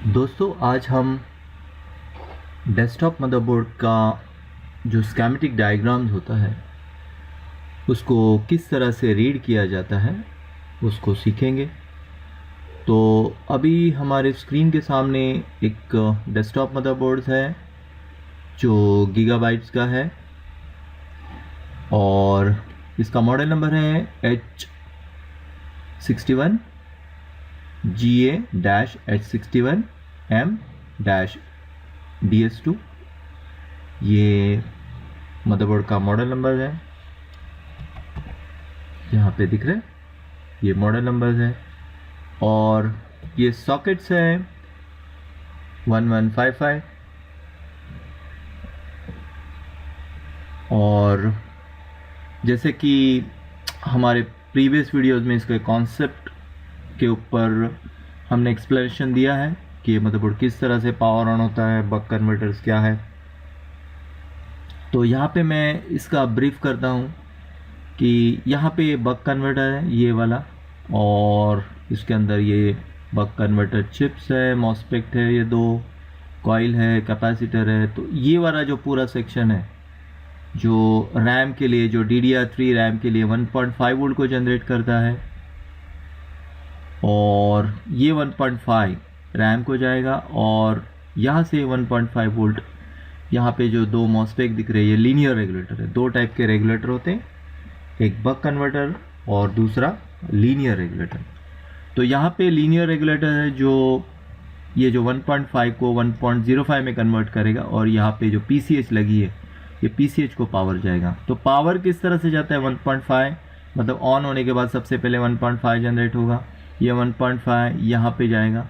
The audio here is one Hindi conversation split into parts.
दोस्तों आज हम डेस्कटॉप मदरबोर्ड का जो स्कीमेटिक डायग्राम्स होता है उसको किस तरह से रीड किया जाता है उसको सीखेंगे। तो अभी हमारे स्क्रीन के सामने एक डेस्कटॉप मदरबोर्ड है जो गीगाबाइट्स का है और इसका मॉडल नंबर है H61 GA-H61M-DS2। ये मदरबोर्ड का मॉडल नंबर है, यहाँ पे दिख रहा है, ये मॉडल नंबर है। और ये सॉकेट्स है 1155 और जैसे कि हमारे प्रीवियस वीडियोस में इसके कॉन्सेप्ट के ऊपर हमने एक्सप्लेनेशन दिया है कि ये मदरबोर्ड किस तरह से पावर ऑन होता है, बक कन्वर्टर्स क्या है। तो यहाँ पे मैं इसका ब्रीफ करता हूँ कि यहाँ पे बक कन्वर्टर है ये वाला, और इसके अंदर ये बक कन्वर्टर चिप्स है, मॉसफेट है, ये दो कॉइल है, कैपेसिटर है। तो ये वाला जो पूरा सेक्शन है जो रैम के लिए, जो DDR3 रैम के लिए 1.5 वोल्ट को जनरेट करता है, और ये 1.5 रैम को जाएगा और यहाँ से 1.5 वोल्ट यहाँ पे जो दो मॉसफेट दिख रहे हैं ये लीनियर रेगुलेटर है। दो टाइप के रेगुलेटर होते हैं, एक बक कन्वर्टर और दूसरा लीनियर रेगुलेटर। तो यहाँ पे लीनियर रेगुलेटर है जो ये जो 1.5 को 1.05 में कन्वर्ट करेगा, और यहाँ पे जो PCH लगी है ये PCH को पावर जाएगा। तो पावर किस तरह से जाता है 1.5, मतलब ऑन होने के बाद सबसे पहले 1.5 जनरेट होगा, ये 1.5 यहाँ पे जाएगा,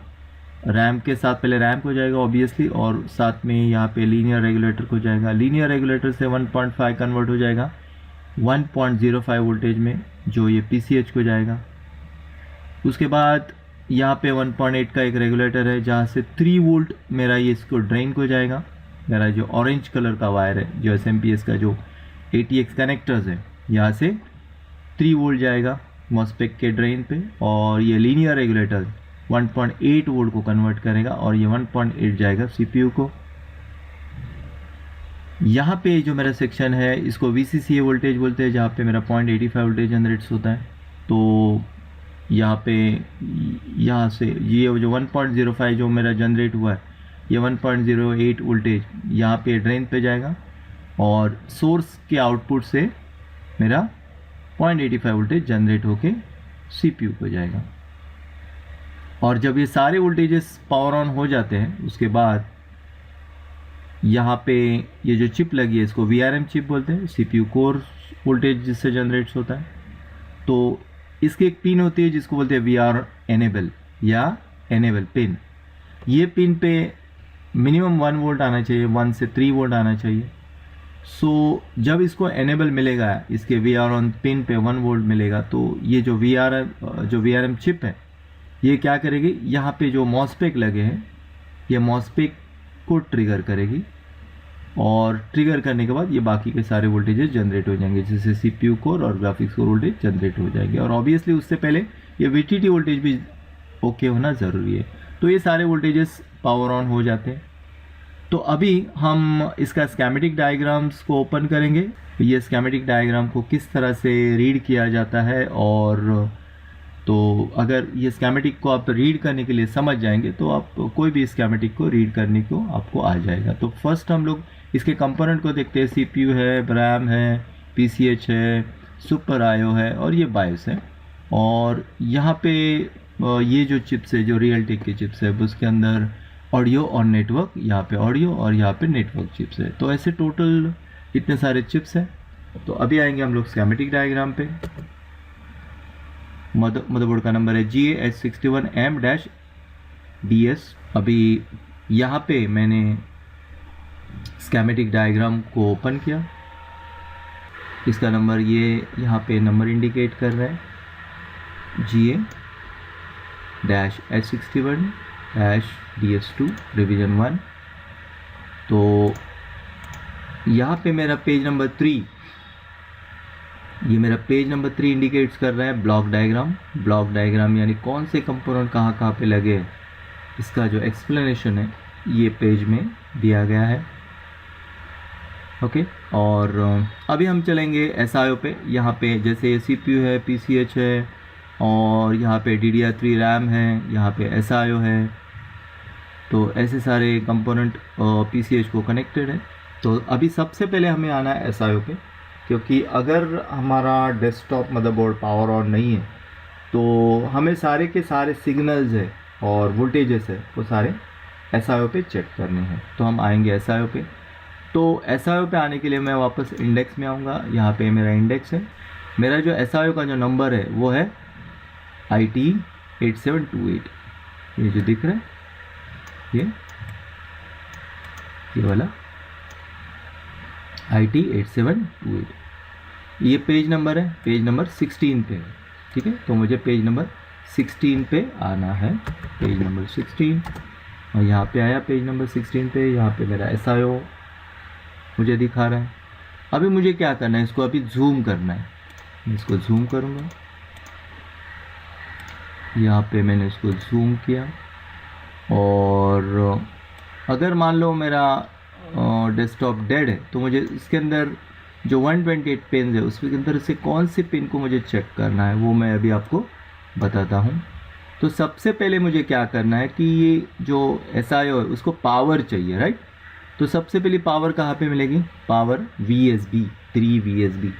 रैम के साथ पहले रैम को जाएगा ऑब्वियसली, और साथ में यहाँ पे लीनियर रेगुलेटर को जाएगा। लीनियर रेगुलेटर से 1.5 कन्वर्ट हो जाएगा 1.05 वोल्टेज में जो ये PCH को जाएगा। उसके बाद यहाँ पे 1.8 का एक रेगुलेटर है जहाँ से 3 वोल्ट मेरा ये इसको ड्रेन को जाएगा। मेरा जो ऑरेंज कलर का वायर है, जो SMPS का जो ATX कनेक्टर्स है, यहाँ से 3 वोल्ट जाएगा मॉसफेट के ड्रेन पे, और ये लीनियर रेगुलेटर 1.8 वोल्ट को कन्वर्ट करेगा और ये 1.8 जाएगा CPU को। यहाँ पे जो मेरा सेक्शन है इसको VCCA वोल्टेज बोलते हैं, जहाँ पे मेरा 0.85 वोल्टेज जनरेट्स होता है। तो यहाँ पे यहाँ से ये जो 1.05 जो मेरा जनरेट हुआ है ये 1.08 वोल्टेज यहाँ पे ड्रेन पे जाएगा, और सोर्स के आउटपुट से मेरा 0.85 वोल्टेज जनरेट होके CPU को जाएगा। और जब ये सारे वोल्टेजेस पावर ऑन हो जाते हैं उसके बाद यहाँ पे ये जो चिप लगी है इसको VRM चिप बोलते हैं, CPU कोर वोल्टेज जिससे जनरेट्स होता है। तो इसकी एक पिन होती है जिसको बोलते हैं VR एनेबल या एनेबल पिन। ये पिन पे मिनिमम 1 वोल्ट आना चाहिए, 1 से 3 वोल्ट आना चाहिए। सो जब इसको एनेबल मिलेगा, इसके VR ऑन पिन पे 1 वोल्ट मिलेगा, तो ये जो VRM चिप है ये क्या करेगी, यहाँ पे जो मॉसफेट लगे हैं ये मॉसफेट को ट्रिगर करेगी, और ट्रिगर करने के बाद ये बाकी के सारे वोल्टेजेस जनरेट हो जाएंगे, जैसे CPU कोर और ग्राफिक्स कोर वोल्टेज जनरेट हो जाएंगे। और ऑब्वियसली उससे पहले ये VTT वोल्टेज भी ओके होना ज़रूरी है। तो ये सारे वोल्टेजेस पावर ऑन हो जाते हैं। तो अभी हम इसका स्कीमेटिक डायग्राम्स को ओपन करेंगे, ये स्कीमेटिक डायग्राम को किस तरह से रीड किया जाता है। और तो अगर ये स्कीमेटिक को आप रीड करने के लिए समझ जाएंगे तो आप कोई भी स्कीमेटिक को रीड करने को आपको आ जाएगा। तो फर्स्ट हम लोग इसके कंपोनेंट को देखते हैं। CPU है, RAM है, PCH है, सुपर IO है और ये BIOS है। और यहाँ पे ये जो चिप्स है, जो रियलटेक के चिप्स है, उसके अंदर ऑडियो और नेटवर्क, यहाँ पे ऑडियो और यहाँ पे नेटवर्क चिप्स है। तो ऐसे टोटल इतने सारे चिप्स हैं। तो अभी आएंगे हम लोग स्कीमेटिक डायग्राम पे। मदरबोर्ड का नंबर है GA-H61M-DS। अभी यहाँ पे मैंने स्कीमेटिक डायग्राम को ओपन किया, इसका नंबर ये यहाँ पे नंबर इंडिकेट कर रहा है GA-H61-DS2 रिवीजन 1। तो यहाँ पे मेरा पेज नंबर 3, ये मेरा पेज नंबर 3 इंडिकेट्स कर रहा है ब्लॉक डायग्राम। ब्लॉक डायग्राम यानी कौन से कंपोनेंट कहाँ कहाँ पे लगे हैं इसका जो एक्सप्लेनेशन है ये पेज में दिया गया है। ओके, और अभी हम चलेंगे SIO पे। यहाँ पे जैसे ये CPU है, PCH है, और यहाँ पे DDR3 RAM है, यहाँ पे SIO है, तो ऐसे सारे कंपोनेंट PCH को कनेक्टेड है। तो अभी सबसे पहले हमें आना है SIO पे, क्योंकि अगर हमारा डेस्कटॉप मदरबोर्ड पावर ऑन नहीं है तो हमें सारे के सारे सिग्नल्स है और वोल्टेजेस है वो सारे SIO पे चेक करने हैं। तो हम आएंगे SIO पे। तो SIO पे आने के लिए मैं वापस इंडेक्स में आऊँगा। यहाँ पे मेरा इंडेक्स है। मेरा जो SIO का जो नंबर है वो है IT8728। ये जो दिख रहा है ये वाला IT8728, ये पेज नंबर है, पेज नंबर 16 पे है। ठीक है, तो मुझे पेज नंबर 16 पे आना है, पेज नंबर 16। और यहाँ पे आया पेज नंबर 16 पे। यहाँ पे मेरा SIO मुझे दिखा रहा है। अभी मुझे क्या करना है, इसको अभी जूम करना है। मैं इसको जूम करूँगा। यहाँ पे मैंने इसको जूम किया, और अगर मान लो मेरा डेस्कटॉप डेड है तो मुझे इसके अंदर जो 128 पिन है उसके अंदर से कौन से पिन को मुझे चेक करना है वो मैं अभी आपको बताता हूँ। तो सबसे पहले मुझे क्या करना है कि ये जो SIO है उसको पावर चाहिए, राइट। तो सबसे पहले पावर कहाँ पे मिलेगी, पावर VSB 3 VSB,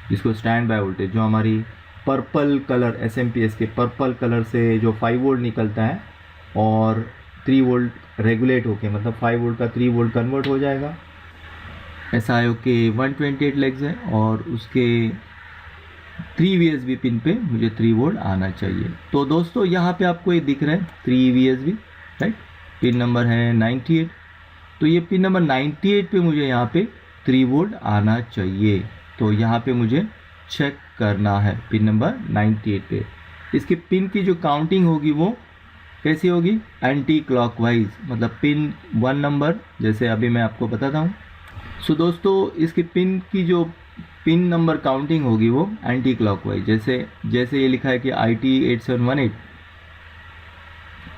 जिसको स्टैंड बाय वोल्टेज, जो हमारी पर्पल कलर SMPS के पर्पल कलर से जो 5 वोल्ट निकलता है और 3 वोल्ट रेगुलेट होके, मतलब 5 वोल्ट का 3 वोल्ट कन्वर्ट हो जाएगा। SIO के 128 लेग्स हैं और उसके 3 VSB पिन पे मुझे 3 वोल्ट आना चाहिए। तो दोस्तों यहाँ पे आपको ये दिख रहा है 3 VSB, राइट। पिन नंबर है 98। तो ये पिन नंबर 98 पे मुझे यहाँ पे 3 वोल्ट आना चाहिए। तो यहाँ पे मुझे चेक करना है पिन नंबर 98 पे। इसके पिन की जो काउंटिंग होगी वो कैसी होगी, एंटी क्लॉकवाइज, मतलब पिन 1 नंबर, जैसे अभी मैं आपको बताता हूँ। सो दोस्तों इसके पिन की जो पिन नंबर काउंटिंग होगी वो एंटी क्लॉकवाइज, जैसे ये लिखा है कि IT8718,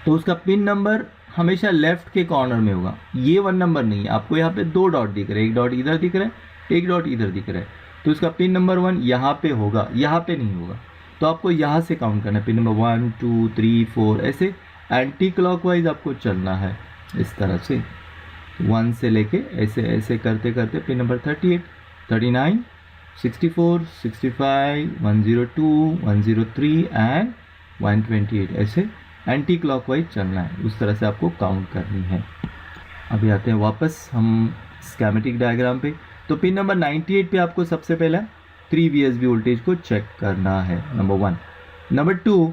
तो उसका पिन नंबर हमेशा लेफ्ट के कॉर्नर में होगा। ये 1 नंबर नहीं है, आपको यहाँ पे 2 डॉट दिख रहे हैं, एक डॉट इधर दिख रहा है, एक डॉट इधर दिख रहा है। तो इसका पिन नंबर 1 यहाँ पे होगा, यहाँ पे नहीं होगा। तो आपको यहाँ से काउंट करना है, पिन नंबर 1 2 3 4, ऐसे एंटी क्लॉकवाइज आपको चलना है, इस तरह से 1 से लेके ऐसे ऐसे करते करते पिन नंबर 38 39 64 65 102 103 एंड 128, ऐसे एंटी क्लॉकवाइज चलना है। उस तरह से आपको काउंट करनी है। अभी आते हैं वापस हम स्कीमेटिक डायग्राम पे। तो पिन नंबर 98 पे आपको सबसे पहला 3 VSB वोल्टेज को चेक करना है, नंबर 1। नंबर 2,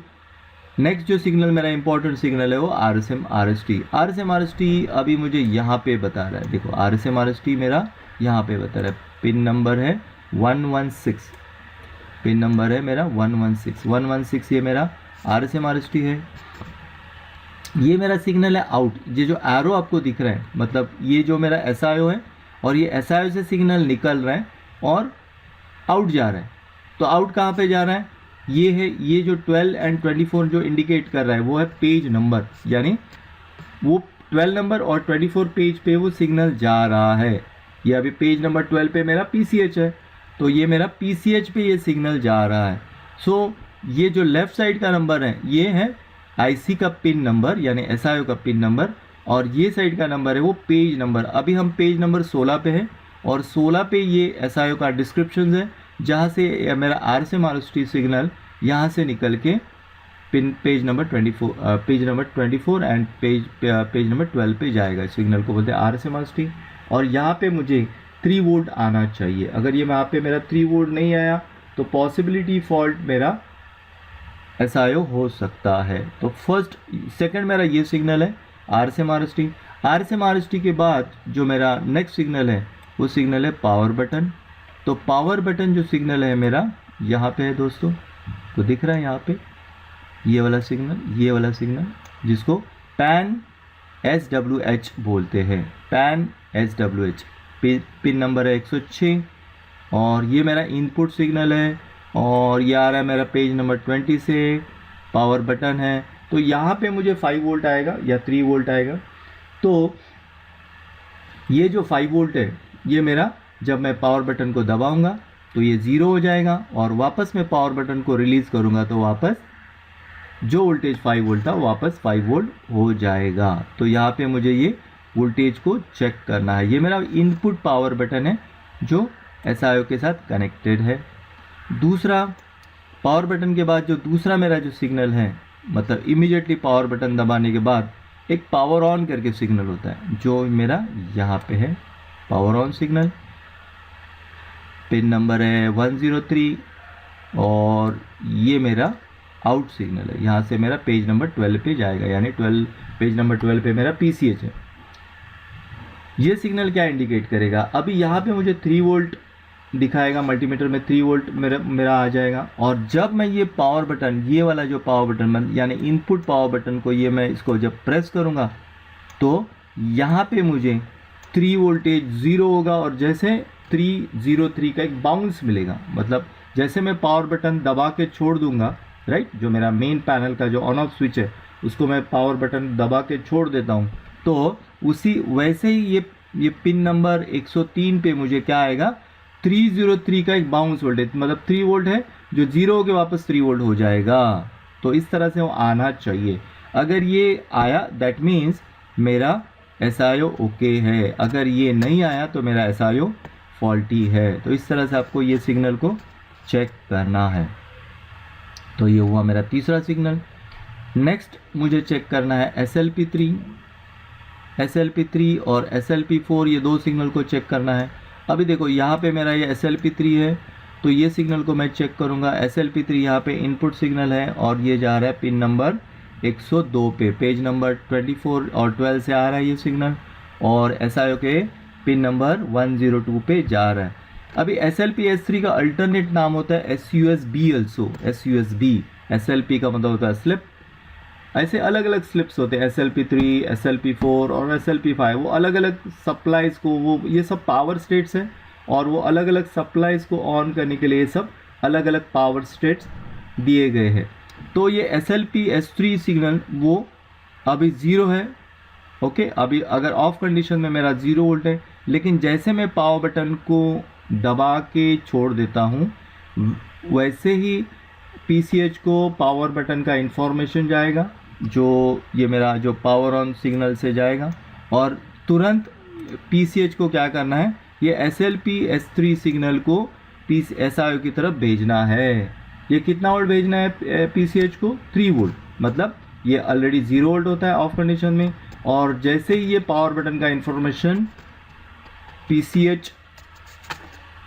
नेक्स्ट जो सिग्नल मेरा इंपॉर्टेंट सिग्नल है वो RSM RST। RSM RST अभी मुझे यहाँ पे बता रहा है, देखो RSM RST मेरा यहाँ पे बता रहा है। पिन नंबर है 116, पिन नंबर है मेरा 116 ये मेरा RSM RST है। ये मेरा सिग्नल है आउट। ये जो एरो आपको दिख रहा है, मतलब ये जो मेरा SIO है और ये SIO से सिग्नल निकल रहा है और आउट जा रहा है। तो आउट कहाँ पे जा रहा है, ये है, ये जो 12 एंड 24 जो इंडिकेट कर रहा है वो है पेज नंबर, यानी वो 12 नंबर और 24 पेज पे वो सिग्नल जा रहा है। ये अभी पेज नंबर 12 पे मेरा PCH है, तो ये मेरा PCH पे ये सिग्नल जा रहा है। सो ये जो लेफ्ट साइड का नंबर है ये है IC का पिन नंबर, यानी SIO का पिन नंबर, और ये साइड का नंबर है वो पेज नंबर। अभी हम पेज नंबर 16 पे है और 16 पे ये SIO का डिस्क्रिप्शन है, जहाँ से मेरा RSM RST सिग्नल यहाँ से निकल के page number 24 and page number 12 पे जाएगा। सिग्नल को बोलते हैं RSM RST। और यहाँ पे मुझे 3 वोल्ट आना चाहिए। अगर ये यहाँ पे मेरा 3 वोल्ट नहीं आया तो पॉसिबिलिटी फॉल्ट मेरा SIO हो सकता है। तो सेकंड मेरा ये सिग्नल है RSM RST। RSM RST के बाद जो मेरा नेक्स्ट सिग्नल है वो सिग्नल है पावर बटन। तो पावर बटन जो सिग्नल है मेरा यहाँ पे है दोस्तों, तो दिख रहा है यहाँ पे ये वाला सिग्नल, जिसको PAN SWH बोलते हैं, PAN SWH। पिन नंबर है 106 और ये मेरा इनपुट सिग्नल है और ये आ रहा है मेरा पेज नंबर 20 से, पावर बटन है। तो यहाँ पे मुझे 5 वोल्ट आएगा या 3 वोल्ट आएगा। तो ये जो 5 वोल्ट है ये मेरा, जब मैं पावर बटन को दबाऊंगा तो ये 0 हो जाएगा, और वापस मैं पावर बटन को रिलीज़ करूंगा तो वापस जो वोल्टेज 5 वोल्ट था वापस 5 वोल्ट हो जाएगा। तो यहाँ पे मुझे ये वोल्टेज को चेक करना है। ये मेरा इनपुट पावर बटन है जो SIO के साथ कनेक्टेड है। दूसरा, पावर बटन के बाद जो दूसरा मेरा जो सिग्नल है, मतलब इमीडिएटली पावर बटन दबाने के बाद एक पावर ऑन करके सिग्नल होता है जो मेरा यहाँ पे है, power on signal. Pin number है 103 और ये मेरा आउट सिग्नल है। यहाँ से मेरा पेज नंबर 12 पे जाएगा, यानी पेज नंबर 12 पे मेरा PCH है। ये सिग्नल क्या इंडिकेट करेगा? अभी यहाँ पे मुझे 3 वोल्ट दिखाएगा, मल्टीमीटर में 3 वोल्ट मेरा आ जाएगा। और जब मैं ये पावर बटन, ये वाला जो पावर बटन यानी इनपुट पावर बटन को, ये मैं इसको जब प्रेस करूँगा तो यहाँ पे मुझे 3 वोल्टेज 0 होगा, और जैसे 303 का एक बाउंस मिलेगा। मतलब जैसे मैं पावर बटन दबा के छोड़ दूंगा, राइट, जो मेरा मेन पैनल का जो ऑन ऑफ स्विच है उसको मैं पावर बटन दबा के छोड़ देता हूँ, तो उसी वैसे ही ये पिन नंबर 103 पे मुझे क्या आएगा, 303 का एक बाउंस वोल्टेज, मतलब 3 वोल्ट है जो 0 के वापस 3 वोल्ट हो जाएगा। तो इस तरह से वो आना चाहिए। अगर ये आया दैट मीन्स मेरा SIO ओके है, अगर ये नहीं आया तो मेरा SIO फॉल्टी है। तो इस तरह से आपको ये सिग्नल को चेक करना है। तो ये हुआ मेरा तीसरा सिग्नल। नेक्स्ट मुझे चेक करना है SLP3 और SLP4, ये दो सिग्नल को चेक करना है। अभी देखो यहाँ पे मेरा ये SLP3 है, तो ये सिग्नल को मैं चेक करूँगा। SLP3 यहाँ पे इनपुट सिग्नल है और ये जा रहा है पिन नंबर 102 पे, पेज नंबर 24 और 12 से आ रहा है ये सिग्नल, और SIO के पिन नंबर 102 पे जा रहा है। अभी SLP-S3 का अल्टरनेट नाम होता है SUSB ऑल्सो, SUSB। SLP का मतलब होता है स्लिप, ऐसे अलग अलग स्लिप्स होते हैं, SLP3, SLP4 और SLP5। वो अलग अलग सप्लाईज को, वो ये सब पावर स्टेट्स हैं, और वो अलग अलग सप्लाईज को ऑन करने के लिए सब अलग अलग पावर स्टेट्स दिए गए हैं। तो ये SLP-S3 सिग्नल वो अभी 0 है, ओके। अभी अगर ऑफ कंडीशन में मेरा 0 वोल्ट है, लेकिन जैसे मैं पावर बटन को दबा के छोड़ देता हूँ वैसे ही PCH को पावर बटन का इंफॉर्मेशन जाएगा, जो ये मेरा जो पावर ऑन सिग्नल से जाएगा, और तुरंत PCH को क्या करना है, ये SLP-S3 सिग्नल को SIO की तरफ भेजना है। ये कितना वोल्ट भेजना है PCH को? 3 वोल्ट। मतलब ये ऑलरेडी 0 वोल्ट होता है ऑफ कंडीशन में, और जैसे ही ये पावर बटन का इंफॉर्मेशन PCH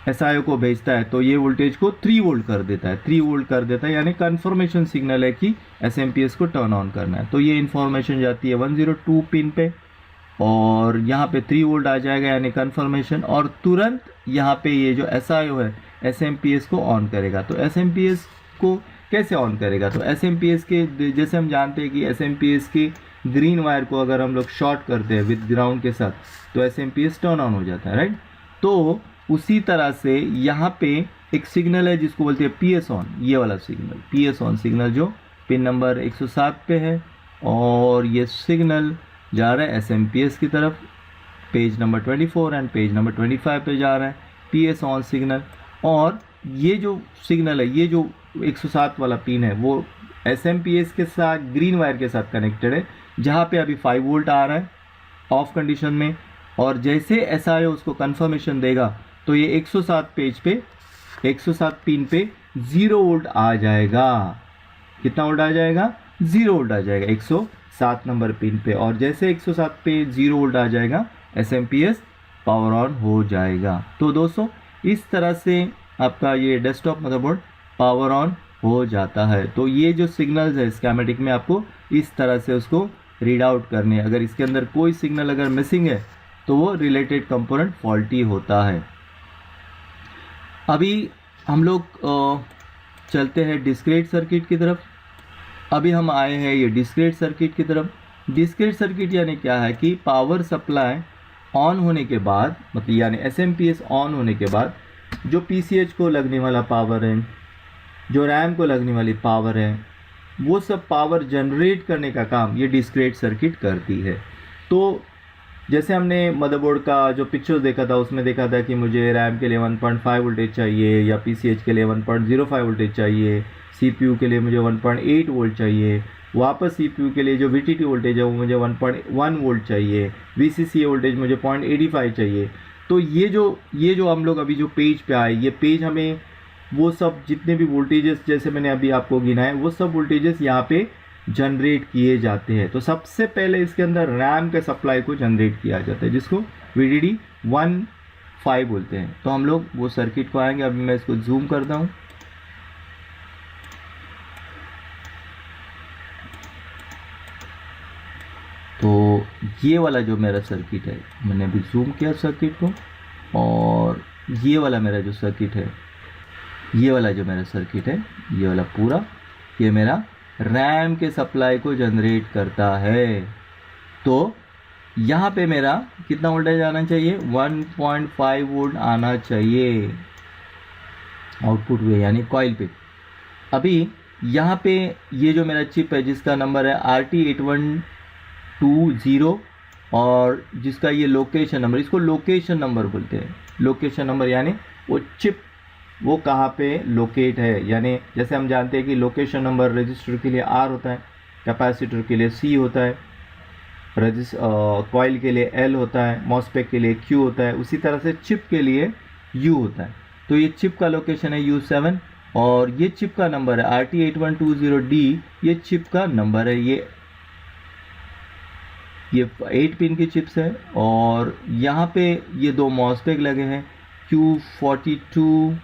SIO को भेजता है तो ये वोल्टेज को 3 वोल्ट कर देता है, 3 वोल्ट कर देता है, यानी कन्फर्मेशन सिग्नल है कि SMPS को टर्न ऑन करना है। तो ये इन्फॉर्मेशन जाती है 102 पिन पे, और यहाँ पे 3 वोल्ट आ जाएगा यानी कन्फर्मेशन, और तुरंत यहाँ पे ये जो SIO है SMPS को ऑन करेगा। तो SMPS को कैसे ऑन करेगा? तो SMPS के, जैसे हम जानते हैं कि SMPS के ग्रीन वायर को अगर हम लोग शॉर्ट करते हैं विद ग्राउंड के साथ तो SMPS टर्न ऑन हो जाता है, राइट। तो उसी तरह से यहाँ पे एक सिग्नल है जिसको बोलते हैं PS ऑन, ये वाला सिग्नल PS ऑन सिग्नल जो पिन नंबर 107 पे है, और ये सिग्नल जा रहा है SMPS की तरफ, page number 24 and page number 25 पे जा रहा है PS ऑन सिग्नल। और ये जो सिग्नल है, ये जो 107 वाला पिन है वो SMPS के साथ ग्रीन वायर के साथ कनेक्टेड है, जहाँ पे अभी 5 वोल्ट आ रहा है ऑफ कंडीशन में, और जैसे SIO उसको कंफर्मेशन देगा तो ये 107 पेज पे 107 पिन पे 0 वोल्ट आ जाएगा। कितना वोल्ट आ जाएगा? 0 वोल्ट आ जाएगा 107 नंबर पिन पे, और जैसे 107 पे 0 वोल्ट आ जाएगा SMPS पावर ऑन हो जाएगा। तो दोस्तों इस तरह से आपका ये डेस्कटॉप मदरबोर्ड पावर ऑन हो जाता है। तो ये जो सिग्नल्स है स्कीमेटिक में आपको इस तरह से उसको रीड आउट करने हैं। अगर इसके अंदर कोई सिग्नल अगर मिसिंग है तो वो रिलेटेड कंपोनेंट फॉल्टी होता है। अभी हम लोग चलते हैं डिस्क्रीट सर्किट की तरफ। अभी हम आए हैं ये डिस्क्रीट सर्किट की तरफ। डिस्क्रीट सर्किट यानी क्या है कि पावर सप्लाई ऑन होने के बाद, मतलब यानी SMPS ऑन होने के बाद जो PCH को लगने वाला पावर है, जो रैम को लगने वाली पावर है, वो सब पावर जनरेट करने का काम ये डिस्क्रीट सर्किट करती है। तो जैसे हमने मदरबोर्ड का जो पिक्चर देखा था उसमें देखा था कि मुझे रैम के लिए 1.5 वोल्टेज चाहिए या पीसीएच के लिए 1.05 वोल्टेज चाहिए, सीपीयू के लिए मुझे 1.8 वोल्ट चाहिए, वापस सीपीयू के लिए जो वीटीटी वोल्टेज है वो मुझे 1.1 वोल्ट चाहिए, वीसीसी वोल्टेज मुझे 0.85 चाहिए। तो ये जो हम लोग अभी जो पेज पे आए, ये पेज हमें वो सब जितने भी वोल्टेजेस जैसे मैंने अभी आपको गिनाए वो सब वोल्टेजेस यहाँ पे जनरेट किए जाते हैं। तो सबसे पहले इसके अंदर रैम के सप्लाई को जनरेट किया जाता है जिसको VDD 1.5 बोलते हैं। तो हम लोग वो सर्किट को आएंगे, अभी मैं इसको जूम करता हूँ। तो ये वाला जो मेरा सर्किट है, मैंने अभी जूम किया सर्किट को, और ये वाला मेरा जो सर्किट है, ये वाला जो मेरा सर्किट है, ये वाला पूरा ये मेरा रैम के सप्लाई को जनरेट करता है। तो यहाँ पे मेरा कितना वोल्टेज आना चाहिए, 1.5 वोल्ट आना चाहिए आउटपुट पे यानी कॉइल पे। अभी यहाँ पे ये जो मेरा चिप है जिसका नंबर है RT8120 और जिसका ये लोकेशन नंबर, इसको लोकेशन नंबर बोलते हैं। लोकेशन नंबर यानी वो चिप वो कहाँ पे लोकेट है, यानी जैसे हम जानते हैं कि लोकेशन नंबर रजिस्टर के लिए R होता है, कैपेसिटर के लिए C होता है, कॉइल के लिए L होता है, मॉसफेट के लिए Q होता है, उसी तरह से चिप के लिए U होता है। तो ये चिप का लोकेशन है U7 और ये चिप का नंबर है RT8120D, ये चिप का नंबर है। ये 8 पिन की चिप्स है और यहाँ पे ये दो मॉसफेट लगे हैं, Q42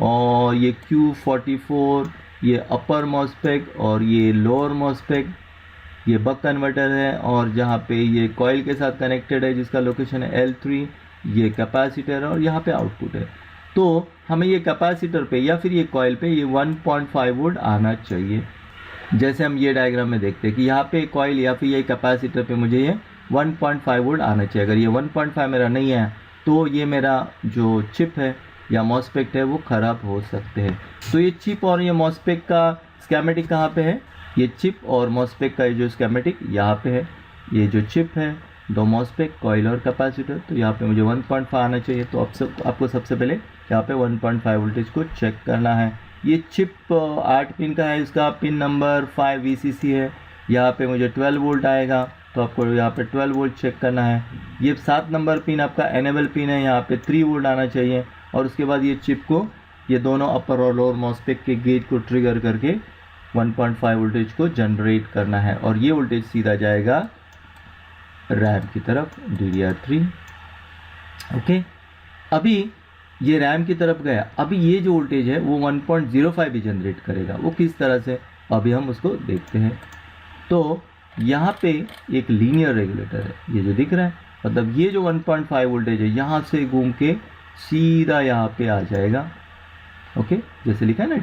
और ये Q44, ये अपर मॉसफेट और ये लोअर मॉसफेट, ये बक कन्वर्टर है। और जहाँ पे ये कॉइल के साथ कनेक्टेड है जिसका लोकेशन है L3, ये कैपेसिटर और यहाँ पे आउटपुट है। तो हमें ये कैपेसिटर पे या फिर ये कॉइल पे ये 1.5 वोल्ट आना चाहिए। जैसे हम ये डायग्राम में देखते हैं कि यहाँ पे कॉइल या फिर ये कैपेसिटर पे मुझे ये 1.5 वोल्ट आना चाहिए। अगर ये 1.5 मेरा नहीं है तो ये मेरा जो चिप है या मॉसफेट है वो ख़राब हो सकते हैं। तो ये चिप और ये मॉसफेट का स्कीमेटिक कहाँ पे है, ये चिप और मॉसफेट का जो स्कीमेटिक यहाँ पे है। ये जो चिप है, दो मॉसफेट, कॉइल और कैपेसिटर, तो यहाँ पे मुझे 1.5 आना चाहिए। तो आपको सबसे पहले यहाँ पे 1.5 वोल्टेज को चेक करना है। ये चिप 8 पिन का है, इसका पिन नंबर 5 VCC है। यहाँ पे मुझे 12 वोल्ट आएगा, तो आपको यहाँ पे 12 वोल्ट चेक करना है। ये 7 नंबर पिन आपका एनेबल पिन है, यहाँ पे 3 वोल्ट आना चाहिए। और उसके बाद ये चिप को ये दोनों अपर और लोअर मॉसफेट के गेट को ट्रिगर करके 1.5 वोल्टेज को जनरेट करना है और ये वोल्टेज सीधा जाएगा रैम की तरफ, DDR3। ओके, अभी ये रैम की तरफ गया। अभी ये जो वोल्टेज है वो 1.05 भी जनरेट करेगा। वो किस तरह से, अभी हम उसको देखते हैं। तो यहाँ पे एक लीनियर रेगुलेटर है, ये जो दिख रहा है, मतलब ये जो 1.5 वोल्टेज है यहाँ से घूम के सीधा यहाँ पे आ जाएगा। ओके, जैसे लिखा है ना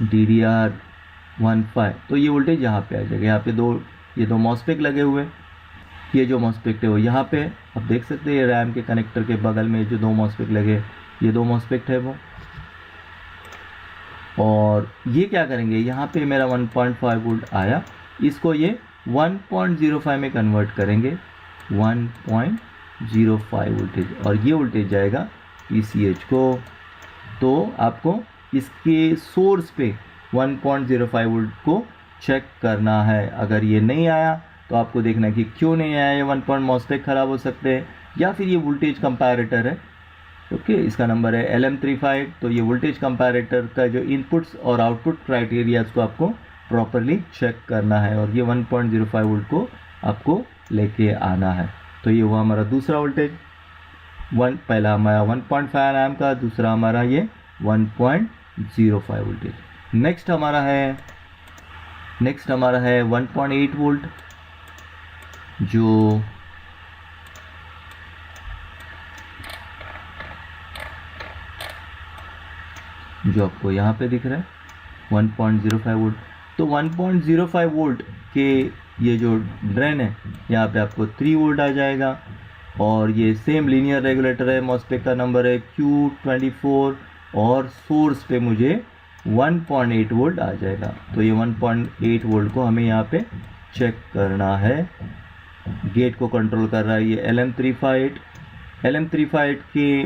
DDR15, तो ये वोल्टेज यहाँ पे आ जाएगा। यहाँ पे ये दो मॉसफेट लगे हुए, ये जो मॉसफेट है वो यहाँ पे है। आप देख सकते हैं रैम के कनेक्टर के बगल में जो दो मॉसफेट लगे, ये दो मॉसफेट है वो। और ये क्या करेंगे, यहाँ पे मेरा 1.5 वोल्ट आया, इसको ये 1.05 में कन्वर्ट करेंगे, 1.05 वोल्टेज, और ये वोल्टेज जाएगा PCH को। तो आपको इसके सोर्स पे 1.05 वोल्ट को चेक करना है। अगर ये नहीं आया तो आपको देखना है कि क्यों नहीं आया, ये 1 पॉइंट मॉसफेट ख़राब हो सकते हैं या फिर ये वोल्टेज कंपैरेटर है। ओके, इसका नंबर है LM35। तो ये वोल्टेज कंपैरेटर का जो इनपुट्स और आउटपुट क्राइटेरियाज को आपको प्रॉपरली चेक करना है और ये 1.05 वोल्ट को आपको लेके आना है। तो ये हुआ हमारा दूसरा वोल्टेज, पहला हमारा 1.5 एम का, दूसरा हमारा ये 1.05 वोल्टेज। नेक्स्ट हमारा है 1.8 वोल्ट, जो आपको यहाँ पे दिख रहा है 1.05 वोल्ट। तो 1.05 वोल्ट के ये जो ड्रेन है यहाँ पे आपको 3 वोल्ट आ जाएगा और ये सेम लीनियर रेगुलेटर है, मॉसफेट का नंबर है Q24 और सोर्स पे मुझे 1.8 वोल्ट आ जाएगा। तो ये 1.8 वोल्ट को हमें यहाँ पे चेक करना है। गेट को कंट्रोल कर रहा है ये LM358 के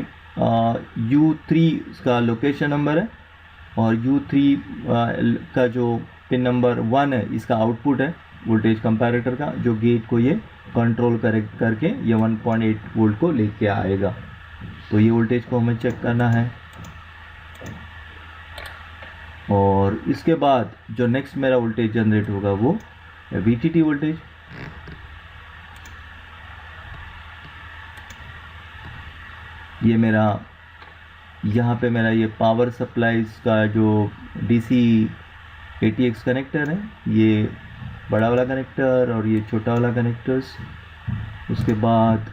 U3 उसका लोकेशन नंबर है, और U3 का जो पिन नंबर 1 है इसका आउटपुट है वोल्टेज कंपैरेटर का, जो गेट को ये कंट्रोल करके ये 1.8 वोल्ट को लेके आएगा। तो ये वोल्टेज को हमें चेक करना है। और इसके बाद जो नेक्स्ट मेरा वोल्टेज जनरेट होगा वो VTT वोल्टेज। ये मेरा यहाँ पे मेरा ये पावर सप्लाईज का जो DC ATX कनेक्टर है, ये बड़ा वाला कनेक्टर और ये छोटा वाला कनेक्टर्स। उसके बाद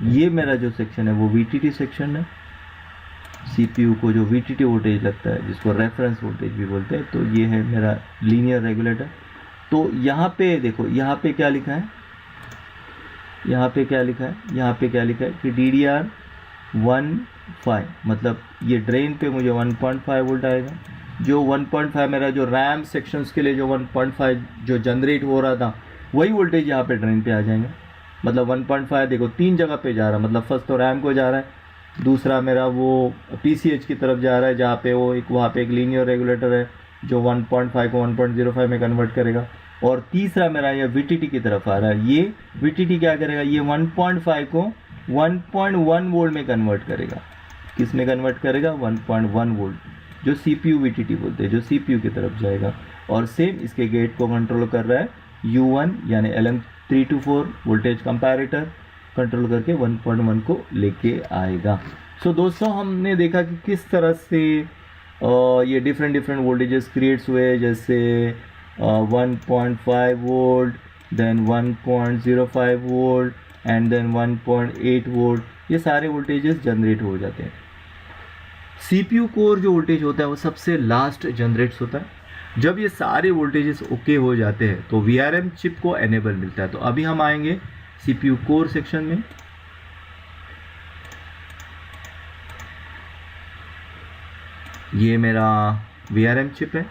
ये मेरा जो सेक्शन है वो VTT सेक्शन है। CPU को जो VTT वोल्टेज लगता है, जिसको रेफरेंस वोल्टेज भी बोलते हैं, तो ये है मेरा लीनियर रेगुलेटर। तो यहाँ पे देखो, यहाँ पे क्या लिखा है, यहाँ पे क्या लिखा है कि DDR15, मतलब ये ड्रेन पे मुझे 1.5 वोल्ट आएगा। जो 1.5 मेरा जो रैम सेक्शंस के लिए जो 1.5 जो जनरेट हो रहा था, वही वोल्टेज यहाँ पे ड्रेन पे आ जाएगा। मतलब 1.5 देखो 3 जगह पे जा रहा है, मतलब फर्स्ट तो रैम को जा रहा है, दूसरा मेरा वो PCH की तरफ जा रहा है, जहाँ पे वो वहाँ पे एक लीनियर रेगुलेटर है जो 1.5 को 1.05 में कन्वर्ट करेगा, और तीसरा मेरा ये VTT की तरफ आ रहा है। ये VTT क्या करेगा, ये 1.5 को 1.1 वोल्ट में कन्वर्ट करेगा। किस में कन्वर्ट करेगा, 1.1 वोल्ट, जो CPU VTT बोलते हैं, जो CPU की तरफ जाएगा। और सेम इसके गेट को कंट्रोल कर रहा है U1 यानी LM324 वोल्टेज कंपैरेटर, कंट्रोल करके 1.1 को लेके आएगा। सो दोस्तों, हमने देखा कि किस तरह से ये डिफरेंट वोल्टेजेस क्रिएट्स हुए, जैसे 1.5 volt, then 1.05 volt and then 1.8 volt, ये सारे वोल्टेजेस जनरेट हो जाते हैं। CPU कोर जो वोल्टेज होता है वो सबसे लास्ट जनरेट्स होता है। जब ये सारे वोल्टेजेस ओके हो जाते हैं तो VRM चिप को एनेबल मिलता है। तो अभी हम आएंगे CPU कोर सेक्शन में। ये मेरा VRM चिप है।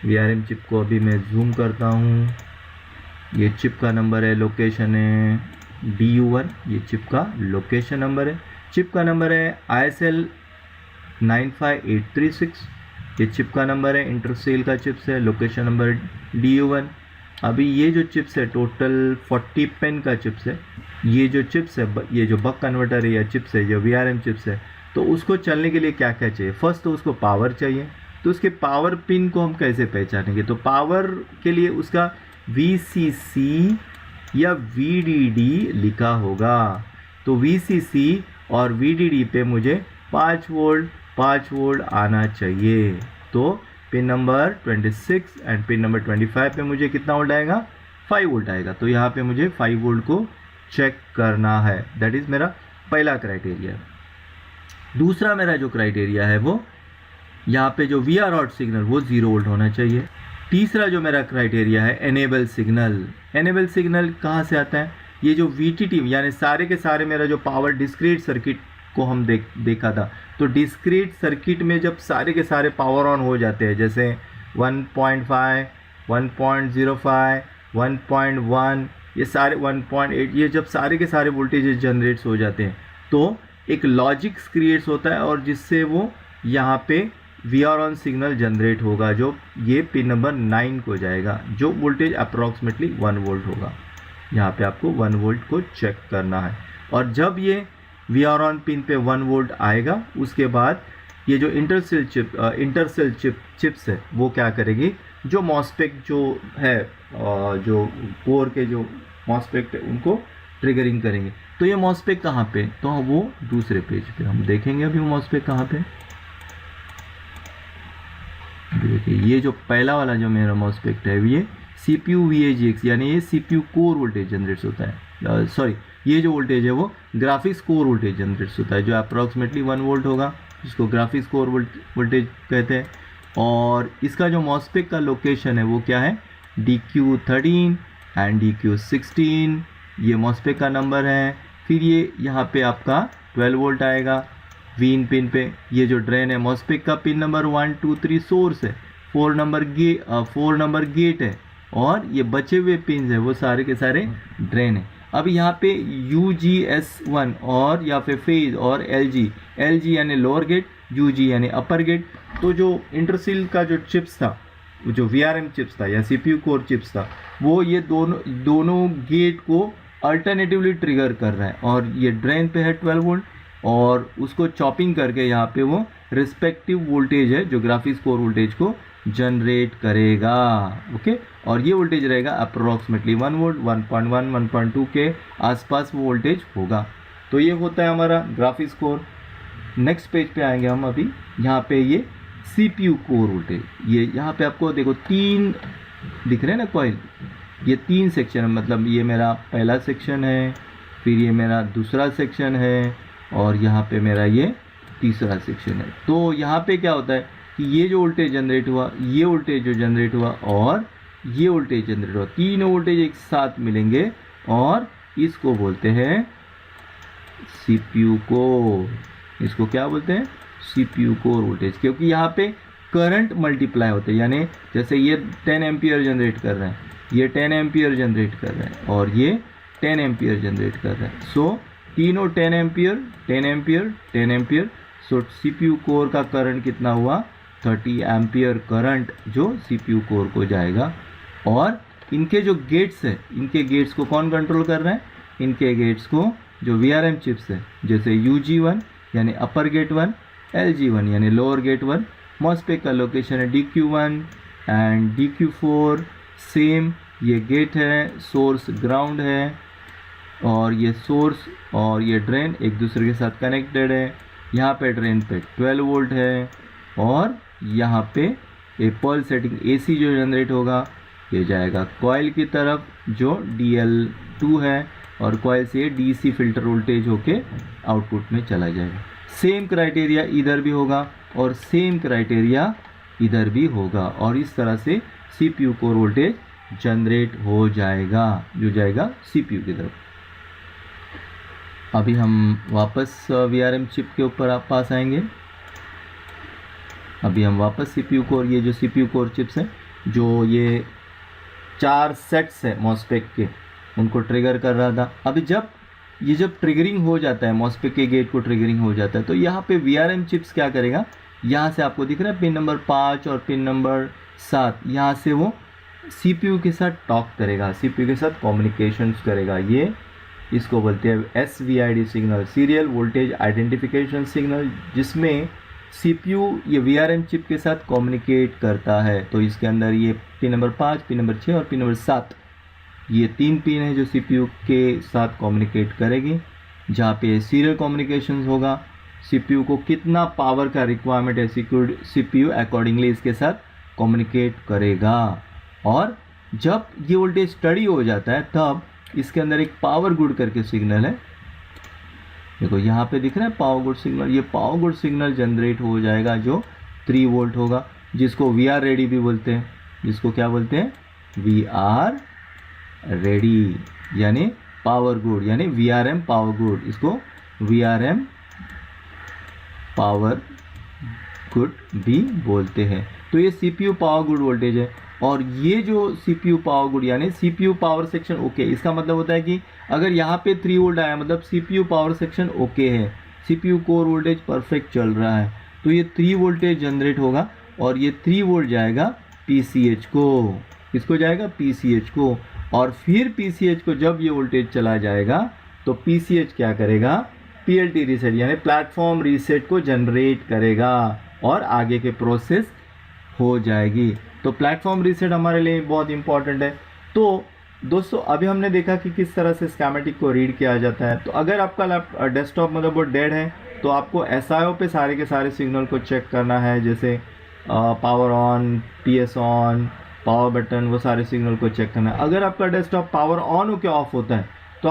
VRM चिप को अभी मैं जूम करता हूँ। ये चिप का नंबर है, लोकेशन है DU1, ये चिप का लोकेशन नंबर है। चिप का नंबर है ISL 95836, ये चिप का नंबर है। इंटरसेल का चिप्स है, लोकेशन नंबर DU1। अभी ये जो चिप्स है टोटल 40 पेन का चिप्स है। ये जो चिप्स है, ये जो बक कन्वर्टर है या चिप्स है, जो VRM चिप्स है, तो उसको चलने के लिए क्या क्या चाहिए। फर्स्ट तो उसको पावर चाहिए। तो उसके पावर पिन को हम कैसे पहचानेंगे, तो पावर के लिए उसका VCC या VDD लिखा होगा। तो VCC और VDD पे मुझे 5 वोल्ट आना चाहिए। तो pin number 26 and pin number 25 पे मुझे कितना वोल्ट आएगा, 5 वोल्ट आएगा। तो यहाँ पे मुझे 5 वोल्ट को चेक करना है। दैट इज़ मेरा पहला क्राइटेरिया। दूसरा मेरा जो क्राइटेरिया है वो यहाँ पे जो VR आउट सिग्नल वो 0 वोल्ट होना चाहिए। तीसरा जो मेरा क्राइटेरिया है एनेबल सिग्नल। एनेबल सिग्नल कहाँ से आता है, ये जो VTT यानी सारे के सारे मेरा जो पावर डिस्क्रीट सर्किट को हम देखा था, तो डिस्क्रीट सर्किट में जब सारे के सारे पावर ऑन हो जाते हैं, जैसे 1.5, 1.05, 1.1, ये सारे 1.8, ये जब सारे के सारे वोल्टेजेस जनरेट्स हो जाते हैं तो एक लॉजिक क्रिएट्स होता है, और जिससे वो यहाँ पे VR ऑन सिग्नल जनरेट होगा, जो ये पिन नंबर 9 को जाएगा, जो वोल्टेज अप्रॉक्सीमेटली 1 वोल्ट होगा। यहाँ पे आपको 1 वोल्ट को चेक करना है। और जब ये VR ऑन पिन पे 1 वोल्ट आएगा, उसके बाद ये जो इंटरसेल चिप्स है वो क्या करेगी, जो मॉस्फेट जो है, जो कोर के जो मॉस्फेट है उनको ट्रिगरिंग करेंगे। तो ये मॉस्फेट कहाँ पे, तो वो दूसरे पेज पे हम देखेंगे अभी वो मॉस्फेट कहाँ पे। देखिए ये जो पहला वाला जो मेरा मॉस्फेट है ये CPU VAGX यानी ये CPU कोर वोल्टेज जनरेट्स होता है। सॉरी, ये जो वोल्टेज है वो ग्राफिक्स कोर वोल्टेज जनरेट्स होता है, जो अप्रॉक्सीमेटली 1 वोल्ट होगा, जिसको ग्राफिक्स कोर वोल्टेज कहते हैं। और इसका जो मॉस्फेट का लोकेशन है वो क्या है, DQ13 एंड DQ16, ये मॉस्फेट का नंबर है। फिर ये यहाँ पे आपका 12 वोल्ट आएगा। वी इन पिन पे ये जो ड्रेन है, मॉस्फेट का पिन नंबर 1 2 3 सोर्स है, 4 नंबर गेट है, और ये बचे हुए पिन है वो सारे के सारे ड्रेन है। अब यहाँ पे UGS1 और या फिर फेज और LG यानी लोअर गेट, UG यानी अपर गेट। तो जो इंटरसिल का जो चिप्स था, जो VRM चिप्स था या CPU कोर चिप्स था, वो ये दोनों गेट को अल्टरनेटिवली ट्रिगर कर रहा है, और ये ड्रेन पे है 12 वोल्ट, और उसको चॉपिंग करके यहाँ पे वो रिस्पेक्टिव वोल्टेज है जो ग्राफिक्स कोर वोल्टेज को जनरेट करेगा। ओके, और ये वोल्टेज रहेगा अप्रोक्सीमेटली 1 वोल्ट, 1.1 1.2 के आसपास वो वोल्टेज होगा। तो ये होता है हमारा ग्राफिक्स कोर। नेक्स्ट पेज पे आएंगे हम अभी। यहाँ पे ये CPU कोर वोल्टेज, ये यहाँ पे आपको देखो 3 दिख रहे हैं ना कॉइल, ये 3 सेक्शन है, मतलब ये मेरा पहला सेक्शन है, फिर ये मेरा दूसरा सेक्शन है, और यहाँ पे मेरा ये तीसरा सेक्शन है। तो यहाँ पे क्या होता है कि ये जो वोल्टेज जनरेट हुआ, ये वोल्टेज जो जनरेट हुआ, और ये वोल्टेज जनरेट हुआ, तीनों वोल्टेज एक साथ मिलेंगे, और इसको बोलते हैं CPU कोर। इसको क्या बोलते हैं? CPU कोर वोल्टेज, क्योंकि यहाँ पे करंट मल्टीप्लाई होते हैं, यानी जैसे ये 10 एम्पियर जनरेट कर रहे हैं, ये 10 एम्पियर जनरेट कर रहे हैं, और ये 10 एम्पियर जनरेट कर रहे हैं। सो तीनों 10 एम्पियर 10 एम्पियर 10 एम्पियर। सो CPU कोर का करंट कितना हुआ? 30 एम्पियर करंट जो CPU कोर को जाएगा। और इनके जो गेट्स है, इनके गेट्स को कौन कंट्रोल कर रहे हैं? इनके गेट्स को जो VRM चिप्स है, जैसे UG1 यानी अपर गेट 1, LG1 यानी लोअर गेट 1, मॉस्फेट का लोकेशन है DQ1 एंड DQ4, सेम ये गेट है, सोर्स ग्राउंड है, और ये सोर्स और ये ड्रेन एक दूसरे के साथ कनेक्टेड है। यहाँ पे ड्रेन पे 12 वोल्ट है, और यहाँ पे एक पल्स सेटिंग AC जो जनरेट होगा ये जाएगा कॉइल की तरफ जो DL2 है, और कॉइल से DC फिल्टर वोल्टेज होके आउटपुट में चला जाएगा। सेम क्राइटेरिया इधर भी होगा और सेम क्राइटेरिया इधर भी होगा, और इस तरह से CPU कोर वोल्टेज जनरेट हो जाएगा, जो जाएगा CPU की तरफ। अभी हम वापस VRM चिप के ऊपर पास आएंगे। अभी हम वापस CPU कोर, ये जो CPU कोर चिप्स हैं, जो ये 4 सेट्स है मॉस्फेट के, उनको ट्रिगर कर रहा था। अभी जब ट्रिगरिंग हो जाता है, मॉस्फेट के गेट को ट्रिगरिंग हो जाता है, तो यहाँ पे VRM चिप्स क्या करेगा? यहाँ से आपको दिख रहा है पिन नंबर 5 और पिन नंबर 7, यहाँ से वो CPU के साथ टॉक करेगा, CPU के साथ कम्युनिकेशंस करेगा। ये इसको बोलते हैं SVID signal, serial voltage identification signal, जिसमें CPU ये VRM चिप के साथ कम्युनिकेट करता है। तो इसके अंदर ये पिन नंबर 5, पिन नंबर 6 और पिन नंबर 7, ये 3 पिन है जो CPU के साथ कम्युनिकेट करेगी, जहाँ पे सीरियल कम्युनिकेशंस होगा। CPU को कितना पावर का रिक्वायरमेंट है, CPU अकॉर्डिंगली इसके साथ कम्युनिकेट करेगा। और जब ये वोल्टेज स्टडी हो जाता है, तब इसके अंदर एक पावर गुड करके सिग्नल है, देखो यहाँ पे दिख रहा है पावर गुड सिग्नल। ये पावर गुड सिग्नल जनरेट हो जाएगा जो 3 वोल्ट होगा, जिसको VR रेडी भी बोलते हैं। जिसको क्या बोलते हैं? VR रेडी, यानी पावर गुड, यानी VRM पावर गुड, इसको VRM पावर गुड भी बोलते हैं। तो ये CPU पावर गुड वोल्टेज है। और ये जो CPU पावर गुड यानी CPU पावर सेक्शन ओके, इसका मतलब होता है कि अगर यहाँ पे 3 वोल्ट आया, मतलब CPU पावर सेक्शन ओके है, CPU कोर वोल्टेज परफेक्ट चल रहा है, तो ये 3 वोल्टेज जनरेट होगा, और ये 3 वोल्ट जाएगा PCH को। इसको जाएगा PCH को, और फिर PCH को जब ये वोल्टेज चला जाएगा तो PCH क्या करेगा? PLT रीसेट यानी प्लेटफॉर्म रीसेट को जनरेट करेगा, और आगे के प्रोसेस हो जाएगी। तो प्लेटफॉर्म रीसेट हमारे लिए बहुत इंपॉर्टेंट है। तो दोस्तों अभी हमने देखा कि किस तरह से स्कीमेटिक को रीड किया जाता है। तो अगर आपका डेस्कटॉप मदरबोर्ड डेड है, तो आपको SIO पे सारे के सारे सिग्नल को चेक करना है, जैसे power on, PS on, power button, वो सारे सिग्नल को चेक करना है। अगर आपका डेस्कटॉप पावर ऑन होकर ऑफ होता है, तो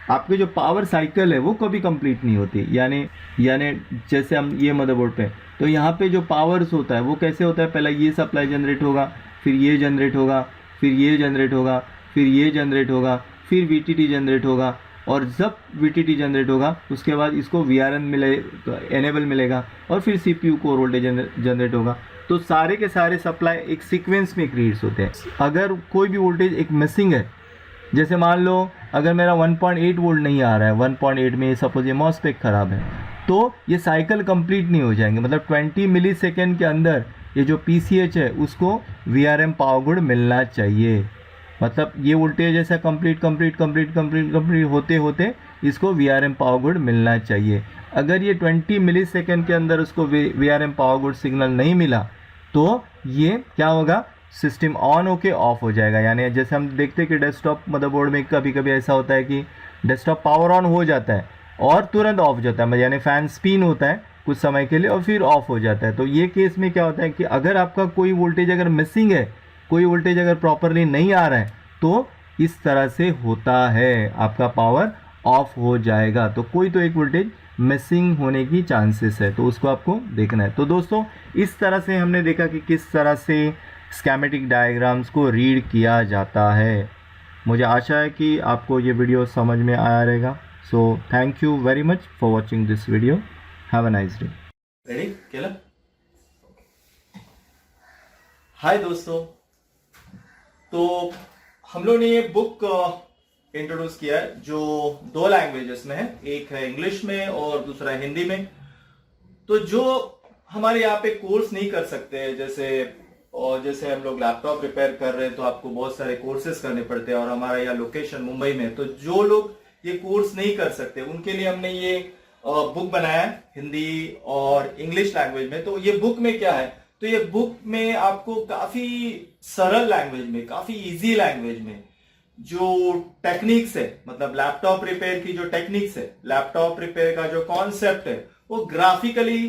आपके जो पावर साइकिल है वो कभी कंप्लीट नहीं होती। यानी जैसे हम ये मदरबोर्ड पे, तो यहाँ पे जो पावर्स होता है वो कैसे होता है? पहले ये सप्लाई जनरेट होगा, फिर ये जनरेट होगा, फिर ये जनरेट होगा, फिर ये जनरेट होगा, फिर VTT जनरेट होगा, और जब VTT जनरेट होगा उसके बाद इसको VRM मिले तो एनेबल मिलेगा और फिर CPU कोर वोल्टेज जनरेट होगा। तो सारे के सारे सप्लाई एक सीक्वेंस में क्रिएट होते हैं। अगर कोई भी वोल्टेज एक मिसिंग है, जैसे मान लो अगर मेरा 1.8 वोल्ट नहीं आ रहा है, 1.8 में सपोज ये मॉसफेट ख़राब है, तो ये साइकिल कंप्लीट नहीं हो जाएंगे। मतलब 20 मिली सेकेंड के अंदर ये जो PCH है उसको VRM पावर गुड मिलना चाहिए। मतलब ये वोल्टेज ऐसा कंप्लीट होते होते इसको VRM पावर गुड मिलना चाहिए। अगर ये 20 मिली सेकेंड के अंदर उसको VRM पावर गुड सिग्नल नहीं मिला तो ये क्या होगा, सिस्टम ऑन होके ऑफ हो जाएगा। यानी जैसे हम देखते हैं कि डेस्कटॉप मदरबोर्ड में कभी कभी ऐसा होता है कि डेस्कटॉप पावर ऑन हो जाता है और तुरंत ऑफ हो जाता है, यानी फैन स्पिन होता है कुछ समय के लिए और फिर ऑफ हो जाता है। तो ये केस में क्या होता है कि अगर आपका कोई वोल्टेज अगर मिसिंग है, कोई वोल्टेज अगर प्रॉपरली नहीं आ रहा है तो इस तरह से होता है, आपका पावर ऑफ हो जाएगा। तो कोई तो एक वोल्टेज मिसिंग होने की चांसेस है, तो उसको आपको देखना है। तो दोस्तों इस तरह से हमने देखा कि किस तरह से स्कीमेटिक डायग्राम्स को रीड किया जाता है। मुझे आशा है कि आपको ये वीडियो समझ में आया रहेगा। So thank you very much for watching this video. Have a nice day. Ready केला? हाय दोस्तों, तो हम लोग ने ये बुक इंट्रोड्यूस किया है जो 2 लैंग्वेजेस में है, एक है इंग्लिश में और दूसरा है हिंदी में। तो जो हमारे यहाँ पे कोर्स नहीं कर सकते हैं, जैसे हम लोग लैपटॉप रिपेयर कर रहे हैं तो आपको बहुत सारे कोर्सेज करने पड़ते हैं और हमारा यहाँ लोकेशन मुंबई में, तो जो लोग ये कोर्स नहीं कर सकते उनके लिए हमने ये बुक बनाया है हिंदी और इंग्लिश लैंग्वेज में। तो ये बुक में क्या है, तो ये बुक में आपको काफी सरल लैंग्वेज में, काफी इजी लैंग्वेज में जो टेक्निक्स है, मतलब लैपटॉप रिपेयर की जो टेक्निक्स है, लैपटॉप रिपेयर का जो कॉन्सेप्ट है वो ग्राफिकली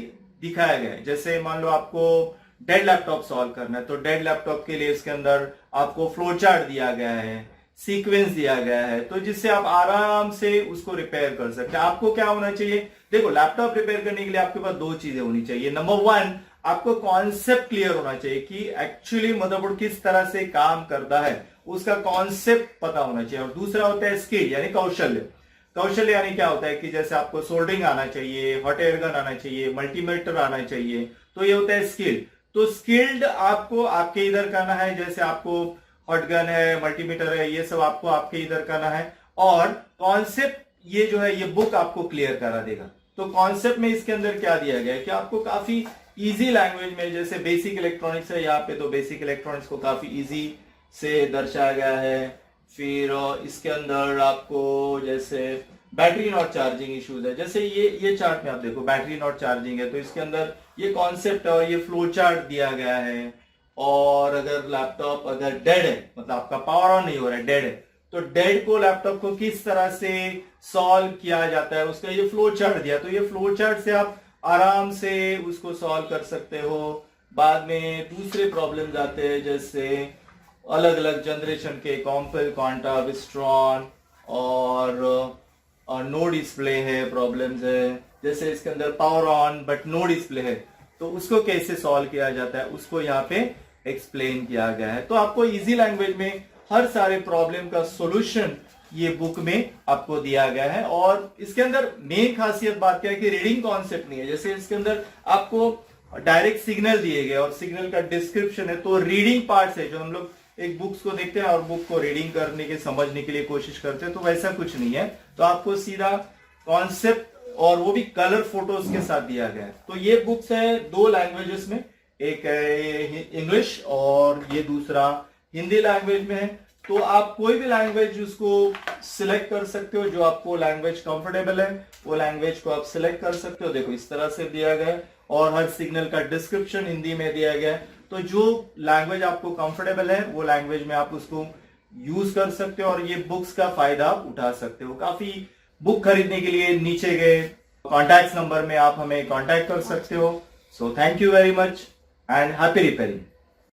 दिखाया गया है। जैसे मान लो आपको डेड लैपटॉप सॉल्व करना है तो डेड लैपटॉप के लिए इसके अंदर आपको फ्लो चार्ट दिया गया है, सीक्वेंस दिया गया है, तो जिससे आप आराम से उसको रिपेयर कर सकते हैं। आपको क्या होना चाहिए, देखो लैपटॉप रिपेयर करने के लिए आपके पास 2 चीजें होनी चाहिए। नंबर 1, आपको कॉन्सेप्ट क्लियर होना चाहिए कि एक्चुअली मदरबोर्ड किस तरह से काम करता है, उसका कॉन्सेप्ट पता होना चाहिए। और दूसरा होता है स्किल, यानी कौशल्य। कौशल्य यानी क्या होता है कि जैसे आपको सोल्डरिंग आना चाहिए, हॉट एयर गन आना चाहिए, मल्टीमीटर आना चाहिए, तो ये होता है स्किल। तो स्किल्ड आपको आपके इधर करना है, जैसे आपको हॉट गन है, मल्टीमीटर है, ये सब आपको आपके इधर करना है। और कॉन्सेप्ट ये जो है ये बुक आपको क्लियर करा देगा। तो कॉन्सेप्ट में इसके अंदर क्या दिया गया है कि आपको काफी इजी लैंग्वेज में, जैसे बेसिक इलेक्ट्रॉनिक्स है यहाँ पे, तो बेसिक इलेक्ट्रॉनिक्स को काफी इजी से दर्शाया गया है। फिर इसके अंदर आपको जैसे बैटरी नॉट चार्जिंग इश्यूज है, जैसे ये चार्ट में आप देखो बैटरी नॉट चार्जिंग है, तो इसके अंदर ये कॉन्सेप्ट और ये फ्लो चार्ट दिया गया है। और अगर लैपटॉप अगर डेड है, मतलब आपका पावर ऑन नहीं हो रहा है, डेड है, तो डेड को लैपटॉप को किस तरह से सॉल्व किया जाता है उसका ये फ्लो चार्ट दिया। तो ये फ्लो चार्ट से आप आराम से उसको सॉल्व कर सकते हो। बाद में दूसरे प्रॉब्लम्स आते हैं, जैसे अलग अलग जनरेशन के कॉम्पल, क्वांटा, विस्ट्रॉन और नो डिस्प्ले है, प्रॉब्लम्स है। जैसे इसके अंदर power on but no display है, तो उसको कैसे सॉल्व किया जाता है उसको यहाँ पे एक्सप्लेन किया गया है। तो आपको इजी लैंग्वेज में हर सारे प्रॉब्लम का सॉल्यूशन ये बुक में आपको दिया गया है। और इसके अंदर मेन खासियत बात क्या है कि रीडिंग कॉन्सेप्ट नहीं है। जैसे इसके अंदर आपको डायरेक्ट सिग्नल दिए गए और सिग्नल का डिस्क्रिप्शन है, तो रीडिंग पार्ट है जो हम लोग एक बुक्स को देखते हैं और बुक को रीडिंग करने के समझने के लिए कोशिश करते हैं, तो वैसा कुछ नहीं है। तो आपको सीधा कॉन्सेप्ट और वो भी कलर फोटोज के साथ दिया गया है। तो ये बुक्स है 2 लैंग्वेजेस में, एक है इंग्लिश और ये दूसरा हिंदी लैंग्वेज में है। तो आप कोई भी लैंग्वेज उसको सिलेक्ट कर सकते हो, जो आपको लैंग्वेज कंफर्टेबल है वो लैंग्वेज को आप सिलेक्ट कर सकते हो। देखो इस तरह से दिया गया है और हर सिग्नल का डिस्क्रिप्शन हिंदी में दिया गया है। तो जो लैंग्वेज आपको कंफर्टेबल है वो लैंग्वेज में आप उसको यूज कर सकते हो और ये बुक्स का फायदा आप उठा सकते हो। काफी बुक खरीदने के लिए नीचे गए कॉन्टैक्ट नंबर में आप हमें कॉन्टैक्ट कर सकते हो। So thank you very much and happy repairing.